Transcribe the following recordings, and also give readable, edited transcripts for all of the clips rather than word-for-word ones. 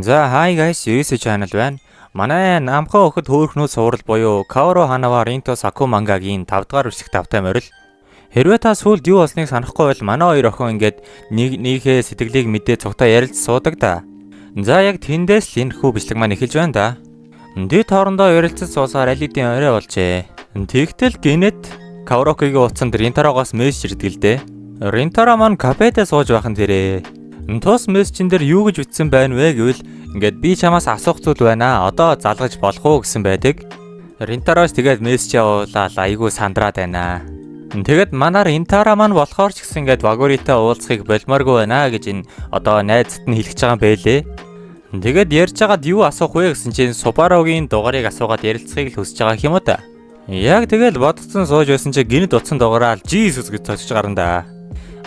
За hi guys, Yurisu channel байна. Манай намхан охид хөөрхнүүд суурал буюу Kaoru Hanawa Rinto Saku мангагийн 5 дахь үрсэх тавтай морил. Хэрвээ та сүүлд юу болсныг санахгүй бол манай хоёр охин ингээд нэгнийхээ сэтгэлийг мэдээ цогтой ярилж суудаг да. За яг тэндээс л энэ хүү бичлэг маань эхэлж байна да. Дэд хоорондоо ярилцаж суусаар аль хэдийн орой болжээ. Тэгтэл гинэт Kaoru-гийн утсанд Rintaro-гоос мессеж ирдэг л дээ. Rintaro маань кафедээ сууж байхын тэрэ. Тус мессежэн дээр юу гэж бичсэн байна вэ гэвэл ингээд би чамаас асуух зүйл байна. Одоо залгаж болох уу гэсэн байдаг. Rintaro-с тэгээд мессеж явуулаад айгүй сандраад байна. Тэгээд манай Rintaro маань болохоор ч гэсэн ингээд Waguri-тай уулзахыг болмооргүй байна гэж энэ одоо найзад нь хэлж байгаа юм байлээ. Тэгээд ярьж байгаад юу асуух вэ гэсэн чинь Subaru-гийн дугаарыг асуугаад ярилцахыг л хүсэж байгаа юм уу та. Яг тэгэл бодцсон сууж байсан чинь гинэд утсан дугаараа Jesus гэж цочж гарна да.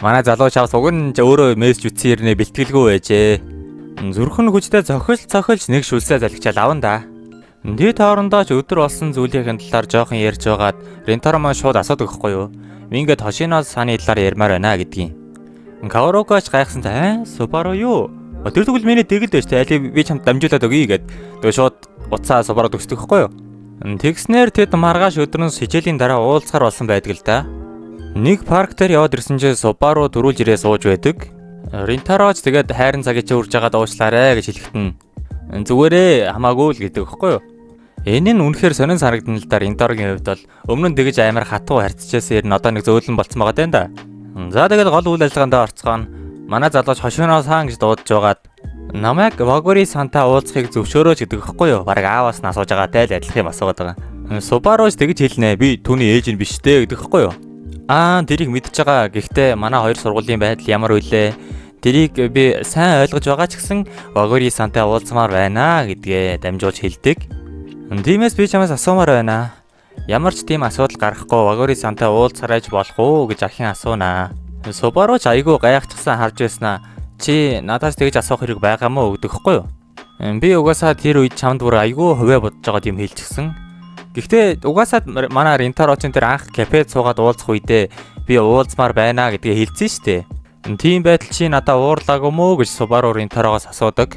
Манай залуу чавс уг нь өөрөө мессеж үтсэн хэрнээ бэлтгэлгүй байжээ. Зүрхэн хүчтэй цохилж нэг шүлсээ залгичаал аван да. Дэд хоорондоо ч өдөр болсон зүйлийн талаар жоохон ярьж байгаад Rintaro маань шууд асуудаг гэхгүй юу? Ингээд Hoshinos саны талаар ярмаар байна гэдгийг. Kaoru-гоч гайхсантай Subaru юу? Тэр тэгвэл миний дэгэл байж тээ аль би чамд дамжуулаад өгье гэд. Тэгээ шууд уцаа Subaru төгсдөг гэхгүй юу? Тэгснээр тэд маргааш өдрөөс хичээлийн дараа уулзахаар болсон байдаг л да. Нэг парк дээр яваад ирсэн чинь Subaru дөрүүл жирээ сууж байдаг. Rintaro-ч тэгээд хайрын цагийг үрж байгаа дуучлаарэ гэж хэлэхдээ зүгээрээ хамаагүй л гэдэг хэвгүй юу. Энэ нь үнэхээр сонин санагдана л да. Rintaro-гийн хувьд бол өмнө нь тэгэж амар хатуу харьцчихсэн ер нь одоо нэг зөөлөн болцсон байгаа даа да. За тэгээд гол үйл ажиллагаанд орцгоно. Манай залууч Hoshinos-сан гэж дуудаж байгаад намайг Waguri-сантай уулзахыг зөвшөөрөөч гэдэг хэвгүй юу. Бараг ааваас нь асууж байгаа тай л адилхан юм асуугаад байгаа. Subaru-ч тэгэж хэлнэ. Би түүний ээж нь биш дээ гэдэг хэвгүй юу. Тэрийг мэдчихэж байгаа. Гэхдээ манай хоёр сургуулийн байдал ямар вүлээ? Тэрийг би сайн ойлгож байгаа ч гэсэн Waguri-сантай уулзмаар байна гэдгээ дамжуулж хэлдэг. Тиймээс би чамаас асуумаар байна. Ямар ч тийм асуудал гарахгүй Waguri-сантай уулзарайж болох уу гэж ахин асуунаа. Subaru ч айгүй гайхчихсан харж байснаа. Чи надаас тэгж асуух хэрэг байгаа мó өгдөг хэвгүй юу? Би угаасаа тэр үед чамд бүр айгүй хувиа бодож байгаа юм хэлчихсэн. Гэхдээ угаасаа манай Rintaro ч тэр анх кафед суугаад уулзах үедээ би уулзмаар байна гэдгээ хэлсэн шүү дээ. Тийм байтал чи надаа уурлаагүй мó гэж Subaru Rintaro-гоос асуудаг.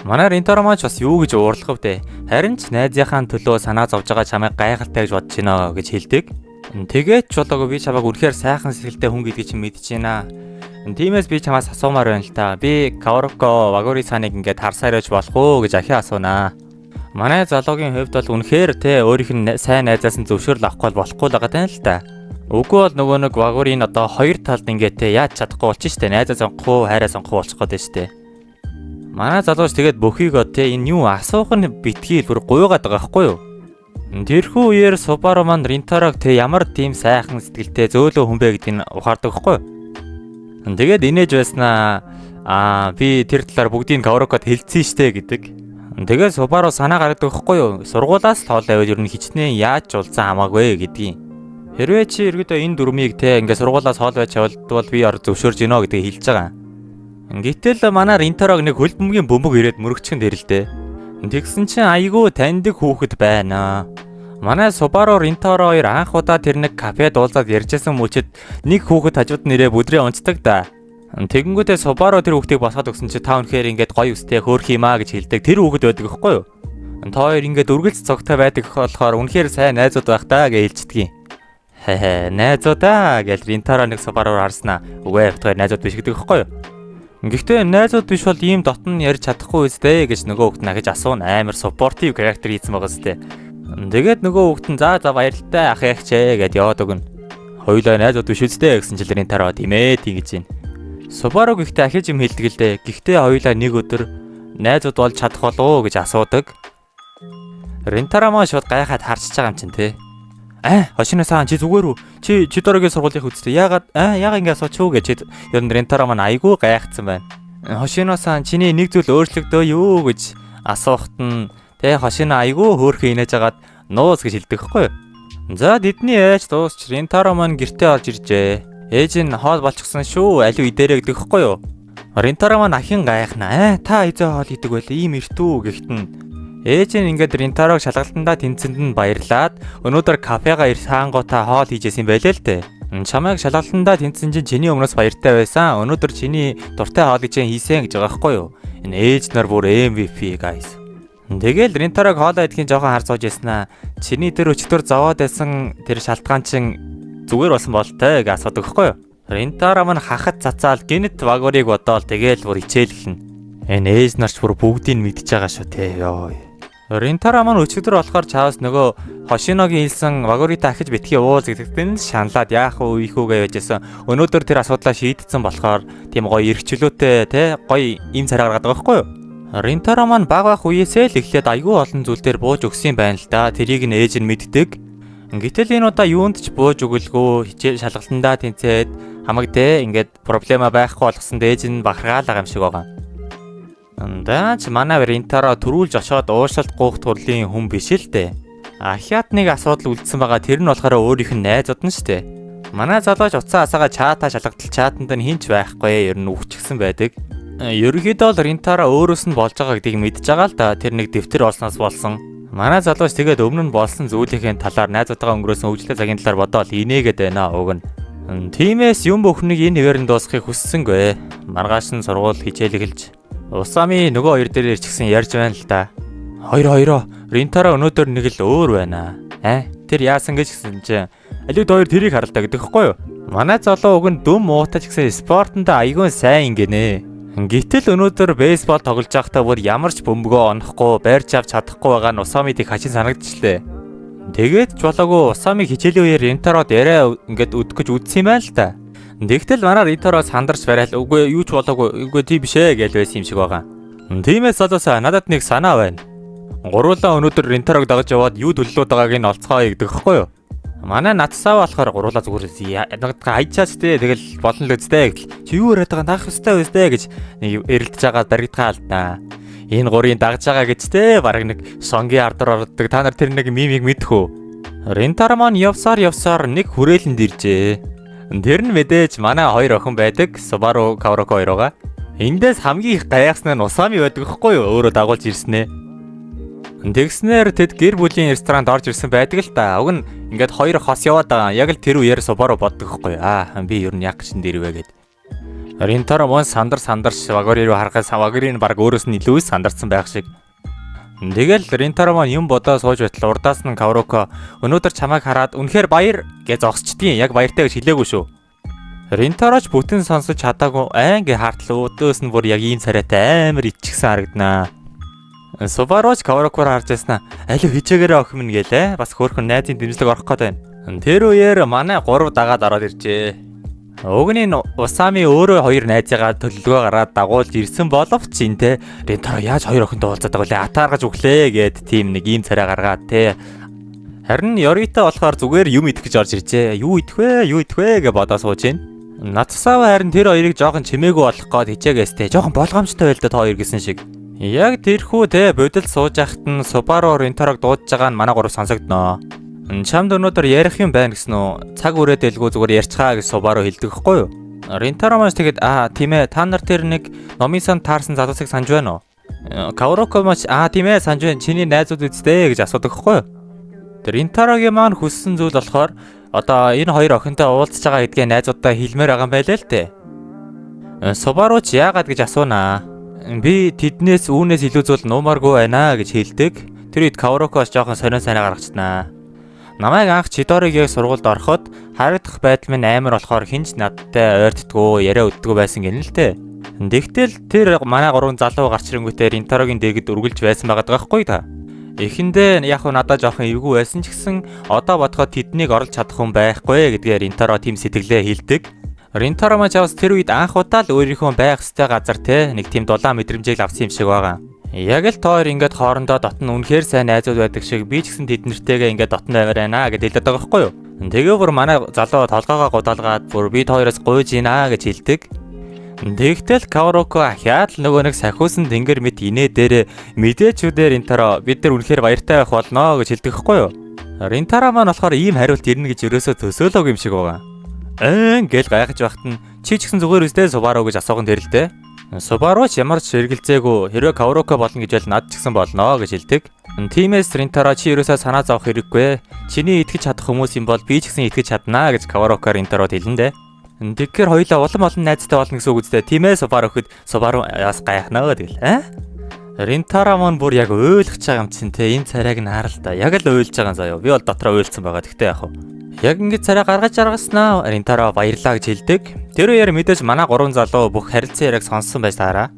Манай Rintaro маань ч бас юу гэж уурлах вэ? Харин ч найзынхаа төлөө санаа зовж байгаа чамайг гайхалтай гэж бодож байна гэж хэлдэг. Тэгээд ч болоогүй би чамайг үнэхээр сайхан сэтгэлтэй хүн гэдгийг чинь мэдэж байна. Тиймээс би чамаас асуумаар байна л та. Би Kaoru-ко Waguri-саныг ингээд харсаар яж болох уу гэж ахиа асуунаа. Манай залуугийн хувьд бол үнэхээр өөрийнх нь сайн найзаас нь зөвшөөрөл авахгүй болохгүй л байгаа тань л та. Үгүй бол нөгөө нэг Waguri-н одоо хоёр талд ингээд яаж чадахгүй болчих штэ. Найзаа сонгох уу, хайраа сонгох болчих гээд штэ. Манай залууч тэгээд бөхийгөө энэ юу асуух нь битгий бүр гуйгаад байгаа байхгүй юу? Тэрхүү үеэр Subaru маань Rintaro-г ямар тийм сайхан сэтгэлтэй зөөлөө хүн бэ гэдгийг ухаардаг байхгүй юу? Тэгээд инээж байснаа би тэр талаар бүгдийг Kaoru-код хэлсэн штэ гэдэг. Тэгээд Subaru санаа гаргадаг байхгүй юу? Сургуулаас тоол аваад ер нь хичнээн яаж ч улзан хамаагүй гэдгийг. Хэрвээ чи эргэтээ энэ дөрмийг ингээд сургуулаас хоол байж явуулдвал би зөвшөөрж гинэ гэдгийг хэлж байгаа. Гэтэл манай Rintaro-г нэг хөлбөмбөгийн бөмбөг ирээд мөрөгчгөн дэрэлдэ. Тэгсэн чинь айгүй таньдаг хүүхэд байна. Манай Subaru Rintaro хоёр анх удаа тэр нэг кафед уулзаад ярьжсэн мөчөд нэг хүүхэд хажууд нэрээ бүдрээ унцдаг да. Тэгэнгүүтээ Subaru тэр хүүхдийг босоод өгсөн чи та үнэхээр ингээд гоё өстэй хөөх юмаа гэж хэлдэг. Тэр хүүхэд байдаг гэхгүй юу? Та хоёр ингээд үргэлж цогтой байдаг болохоор үнэхээр сайн найзууд байх таа гэж хэлчихдэг юм. Найзуудаа гэж Rintaro нэг Subaru-аар харснаа. Үгүй явтгаар найзууд биш гэдэг гэхгүй юу? Гэхдээ найзууд биш бол ийм дотн ярьж чадахгүй үстэй гэж нөгөө хүүхд нагаж асуун амар supportive character хийсэн байгаа зү. Тэгээд нөгөө хүүхд нь за баярлалтай ах ягчээ гэд яваад өгнө. Хоёулаа найзууд биш үстэй гэсэн чил Rintaro тийм ээ тэгэж байна. Subaru гэхдээ ахиж юм хэлдэг л дээ. Гэхдээ хоёулаа нэг өдөр найзууд болж чадах болов уу гэж асуудаг. Rintaro маань шууд гайхаад харчиж байгаа юм чинь те. Hoshinos-сан чи зүгээр үү? Чи Chidori-гийн сургуулийн хүчтэй. Яагаад ингэ асууч уу гэж ер нь Rintaro маань айгүй гайхацсан байна. Hoshinos-сан чиний нэг зүйл өөрчлөгдөө юу гэж асуухт нь Hoshino айгүй хөөрхөн инээж агаад нууц гэж хэлдэг хэвгүй юу? За тэдний ээж дуусч Rintaro маань гэртээ орж иржээ. Ээж нь хоол болчихсон шүү. Аливаа идэрэ гэдэг хэвгүй юу? Rintaro маань ахин гайхна. Та эзээ хоол идэг байл ийм эртүү гэхтэн ээж нь ингээд Rintaro-г шалгалтандаа тэнцэнд нь баярлаад өнөөдөр кафега хаангуудаа хоол хийжсэн байлээ л дээ. Чамайг шалгалтандаа тэнцсэн чинь чиний өмнөөс баяртай байсан. Өнөөдөр чиний дуртай хоолыг чинь хийсэн гэж байгаа байхгүй юу? Энэ ээж нар бүр MVP guys. Тэгэл Ринтараг хоолоо идэхийн жоохон хар сууж яснаа. Чиний тэр өчтөр зовоод байсан тэр шалтгаан чинь зүгээр болсон болтой гэж асуудаг байхгүй юу? Ринтара маань хахад цацаал гинт вагурыг бодоол тэгэл бүр хичээлхэн. Энэ ээж нарч бүр бүгдийг мэдчихэж байгаа шүү те. Йоо. Ринтара маань өчигдөр болохоор чаавс нөгөө Хошиногийн хэлсэн вагурита ахиж битгий ууз гэдэгтэн шаналаад яах вэ ийхүүгээ байжсэн. Өнөөдөр тэр асуудлаа шийдсэн болохоор тийм гоё эргчлөөтэй те гоё им царай гаргаад байгаа байхгүй юу? Ринтара маань баг үеэсээ л эхлээд айгүй олон зүйл дээр бууж өгсөн байна л да. Тэрийг нь ээж нь мэддэг. Гэтэл энэ удаа юунд ч бууж өгөлгүй хичээл шалгалтандаа тэнцээд хамагдээ ингээд проблема байхгүй болгосон дээж нь бахаргаал байгаа юм шиг байгаа. Даач манай Ринтара төрүүлж очоод уушлалт гуух төрлийн хүн биш л дээ. Ахиад нэг асуудал үлдсэн байгаа тэр нь болохоор өөрийнх нь найзууд нь штэ. Манай залууч уцаа асаага чаата шалгалтал чаатанд нь хинч байхгүй ер нь үхчихсэн байдаг. Ерөнхийдөө л Ринтара өөрөөс нь болж байгаа гэдгийг мэдж байгаа л да. Тэр нэг дэвтэр олсноос болсон. Манай залууч тэгээд өмнө нь болсон зүйлийн талаар найзуудтайгаа өнгөрөөсөн хөгжлийн цагийн талаар бодоод инээгээд байна уг нь. Тиймээс юм бүхнийг энэ хэвээр нь дуусгахыг хүссэнгүй. Маргааш нь сургууль хичээл эхэлж Усами нөгөө хоёр дээр ирчихсэн ярьж байна л да. Хоёроо Ринтара өнөөдөр нэг л өөр байна. Тэр яасан гэж гисэн чинь алид хоёр тэрийг харалтай гэдэг хэвгүй юу? Манай залуу уг нь дүм муутаж гисэн спортонд айгүй сайн гинэ. Гэтэл өнөөдөр бейсбол тоглож байхдаа бүр ямар ч бөмбөгөө онохгүй, байрч авч чадахгүй байгаа нь Усамид их хачин санагдчихлээ. Тэгээд ч болоогүй Усамиг хичээлийн үеэр Ринтарод яриа ингээд өдгөж үдсэн юм байна л да. Тэгтэл манай Ринтаро сандарч барайл үгүй юу ч болоогүй үгүй тийм биш ээ гэж байсан юм шиг байгаа. Тиймээс залуусаа надад нэг санаа байна. Гуруулаа өнөөдөр Ринтарог дагаж яваад юу төлөвлөд байгааг нь олцгоё гэдэг хэвгүй юу? Манай натсаа болохоор гуруулаа зүгээр надад хайчаач тээ тэгэл болно л үстэй гэл. Чи юу яриад байгаа нах өстэй үстэй гэж нэг эрэлдэж байгаа баригдгаа л да. Энэ гурийн дагж байгаа гэж тээ бараг нэг сонгийн ардаар ордог. Та нар тэр нэг мимиг мэдэх үү? Ринтара маань явсаар нэг хүрээлэнд иржээ. Тэр нь мэдээж манай хоёр охин байдаг. Subaru Kawaroko хоёроо. Эндээс хамгийн их гайхсан нь Усами байдаг гэхгүй юу? Өөрөө дагуулж ирсэн ээ. Тэгснээр тэд гэр бүлийн ресторанд орж ирсэн байдаг л да. Уг нь ингээд хоёр хос яваад байгаа. Яг л тэр үеэр Subaru боддог гэхгүй юу? Би ер нь яг чин дээр ивэ гэд. Ринтара мөн сандарч вагори руу харахаас вагорийн баг өөрөөс нь илүү сандарсан байх шиг. Тэгэл Ринтара маань юм бодоо сууж байтал урдаас нь Kawaroko өнөөдөр чамайг хараад үнэхээр баяр гэж зогсчдیں۔ Яг баяртай гэж хэлээгүй шүү. Ринтароч бүтэн сонсож чадаагүй гээ хартал өдөөс нь бүр яг ийм царайтай амар иччихсэн харагданаа. Subaru-ч Kawaroko-оор харж яснаа. Алив хичээгээрээ охин минь гэлээ. Бас хөөрхөн найзын дэмжлэг орох гээд байна. Тэр үеэр манай 3 дагаад ороод иржээ. Уг нь Усами өөрөө хоёр найзыгаа төлөвлөгөө гараад дагуулж ирсэн боловч энэ Ринтаро яаж хоёр охинтой уулзаад байгаа вэ? Атааргаж өглөө гэд тийм нэг ийм царай гаргаад те. Харин Yorita болохоор зүгээр юм идэх гэж орж иржээ. Юу идэх вэ гэж бодоо сууж гин. Натсава харин тэр хоёрыг жоохон чимээгүй болох гээд хичээгээс те. Жоохон болгоомжтой байл да та хоёр гэсэн шиг. Яг тэрхүү те бодол сууж яхад нь Subaru Ринтарог дуудаж байгаа нь манай гурав сонсогдноо. Чамд өнөөдөр ярих юм байна гэсэн үү? Цаг үрээд элгүй зүгээр ярьцгаа гэж Subaru хэлдэг хэвгүй юу? Ринтаро маш тэгээд тийм ээ та нар тэр нэг номын сан таарсан залуусыг санаж байна уу? Kawaroko маш тийм ээ санаж байна. Чиний найзууд үсттэй гэж асуудаг хэвгүй юу? Тэр Ринтарогийн маань хүссэн зүйл болохоор одоо энэ хоёр охинтой уулзж байгаа гэдгээ найзуудаа хэлмээр байгаа юм байлаа л дээ. Subaru ч яагаад гэж асуунаа. Би тэднээс үүнээс илүү зүйл нуумааргүй байна гэж хэлдэг. Тэр үед Kawaroko-с жоохон сонио санаа гаргацнаа. Намайг анх Chidori-г яг сургуульд ороход харагдах байдал минь амар болохоор хинч надтай ойртдгоо яриа өддгөө байсан гэнэ л дээ. Тэгтэл тэр манай 3 залуу гарч ирэнгүүтээ Ринтарогийн дэгд үргэлж байсан байгаа байхгүй та. Эхэндээ яг уу надад жоохон эвгүй байсан ч гэсэн одоо бодоход тэднийг орлож чадах хүн байхгүй гэдгээр Ринтаро тийм сэтгэлээ хэлдэг. Ринтаро маань чавс тэр үед анх удаа л өөрийнхөө байх ёстой газар те нэг тийм дулаан мэдрэмжийг авсан юм шиг байгаа. Яг л тоор ингээд хоорондоо дотн үнэхээр сайн найзууд байдаг шиг би ч гэсэн тэднэртэйгээ ингээд дотн байраа гэж хэлдэг байгаа байхгүй юу. Тэгээ бүр манай залуу толгоогоо гудалгаад бүр бид хоёроос гуйж ийна гэж хэлдэг. Тэгтэл Kawaroko ахяад л нөгөө нэг сахиусан тэнгэр мэт инээ дээр мэдээчүүдээр Ринтаро бид нар үнэхээр баяртай байх болно гэж хэлдэг байхгүй юу. Ринтаро маань болохоор ийм хариулт ирнэ гэж ерөөсөө төсөөлөөг юм шиг байгаа. Гэл гайхаж байхад нь чи ч гэсэн зүгээр үстэй Subaru гэж асуухан тэрэлтэй. Subaru ч ямар ч эргэлзээгүй хэрвээ Kaoruko болно гэж бол над ч гэсэн болно гэж хэлдэг. Тиймээс Rintaro чи ерөөсөө санаа зовох хэрэггүй. Чиний итгэж чадах хүмүүс юм бол би ч гэсэн итгэж чаднаа гэж Kaoruko Rintarод хэлнэ. Тэгэхээр хоёулаа улам найзтай болно гэсэн үг үстэй. Тиймээс Subaru хэд Subaru яас гайхнаа тэгэл. Rintaro маань бүр яг ойлгож байгаа юм чинь те энэ царайг нь хараа л да. Яг л ойлгож байгаа заяа. Би бол дотроо ойлцсон байгаа. Тэгтээ яг хөө. Яг ингэ царай гаргаж аргаснаа Rintaro баярлаа гэж хэлдэг. Тэр үеэр мэдээж манай гурван залуу бүх харилцан яриаг сонссон байж таараа.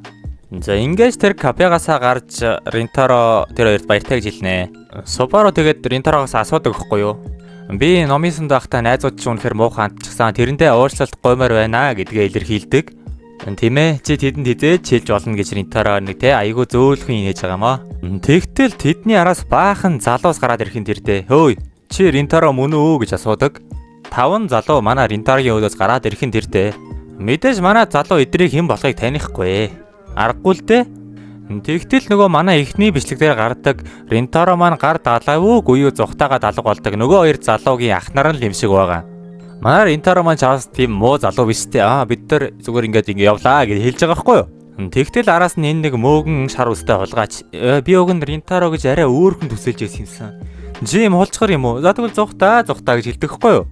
За ингэж тэр кафегаасаа гарч Rintaro тэр хоёрт баяртай гэж хэлнэ. Subaru тэгээд Rintaroогоос асуудаг гэхгүй юу? Би номисонд байхдаа найзууд ч үнэхээр муухай хандчихсан. Тэрэндээ уурлалт гоймоор байна гэдгээ илэрхийлдэг. Тийм ээ чи тэдэнд хизээж хэлж болно гэж Rintaro нэг те айгүй зөөлхөн нээж байгаа маа. Тэгтэл тэдний араас баахан залуус гараад ирэхин тэрдээ. Хөөе чи Rintaro мөн үү гэж асуудаг. 5 залуу манай Rintaroгийн өөдөөс гараад ирэхин тэрдээ. Мэдээж манай залуу эдрийг хэн болохыг танихгүй. Аргагүй л дээ. Тэгтэл нөгөө манай эхний бичлэг дээр гардаг Rintaro маань гар далайвуу гүйүү зүхтаага далга болдог. Нөгөө хоёр залуугийн ах нар л юм шиг байгаа. Манай Rintaro маань чаас тийм муу залуу биш дээ. Бид нар зүгээр ингэ явлаа гэж хэлж байгаа байхгүй юу? Тэгтэл араас нь энэ нэг мөөгөн шар үстэй хулгаач. Би уг нь Rintaro гэж арай өөрхөн төсөөлж байсан юмсан. Жим хулцгар юм уу? За тэгвэл зүхтаа гэж хэлдэг байхгүй юу?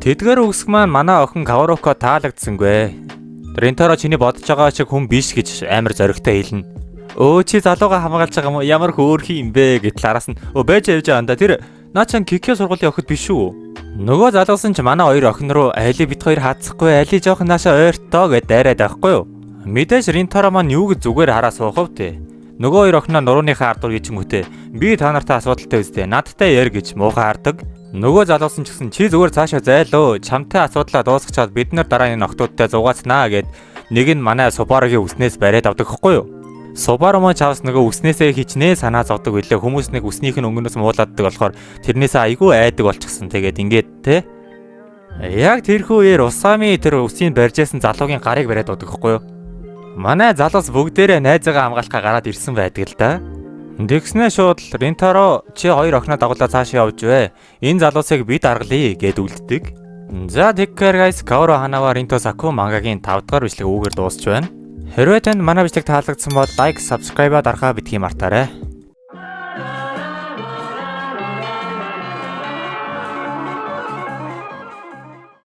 Тэдгээр үгсг маань манай охин Kaoruko таалагдсангүй. Rintaro чиний бодож байгаа шиг хүн биш гэж амар зоригтой хэлнэ. Өө чи залууга хамгаалж байгаа юм уу? Ямар хөөрхий юм бэ гэтэл араас нь байж явж байгаа анда тэр наачан Кикё сургуулийн охид биш үү? Нөгөө залуусан ч манай хоёр охин руу айлыг бит хоёр хаацахгүй айлыг жоохон наашаа ойртоо гэд дайраад байхгүй юу? Мэдээж Rintaro маань юу гэж зүгээр хараа суухав те. Нөгөө хоёр охиноо нурууныхаа ардуур гэж юм үтэй. Би та нартай асуудалтай үстэй. Надтай яар гэж муухай хардаг. Нөгөө залуусан ч гэсэн чи зүгээр цаашаа зайлоо. Чамтай асуудлаа дуусгачаад бид нар дараа энэ охтуудтай зугаацнаа гэд нэг нь манай Subaru-гийн үснээс бариад авдаг хэвгүй юу? Subaru маань чавс нөгөө үснээсээ хичнээн санаа зовдөг билээ. Хүмүүс нэг үснийх нь өнгөнөөс муулааддаг болохоор тэрнээсээ айгүй айдаг болчихсон. Тэгээд ингээд те. Яг тэрхүү үеэр Usami тэр үсийг барьжсэн залуугийн гарыг бариад авдаг хэвгүй юу? Манай залуус бүгдээрээ найзаагаа хамгаалахаа гараад ирсэн байдаг л да. Тэгснээ шууд Rintaro чи хоёр охиноо дагуулаа цаашаа явж вэ. Энэ залуусыг бид аргалъя гэд үлддэг. За тэгэхээр guys Kaoru Hanawa Rinto Saku мангагийн 5 дахь бичлэг үүгээр дуусч байна. Хэрвээ танд манай бичлэг таалагдсан бол лайк, subscribe дарахаа битгий мартаарай.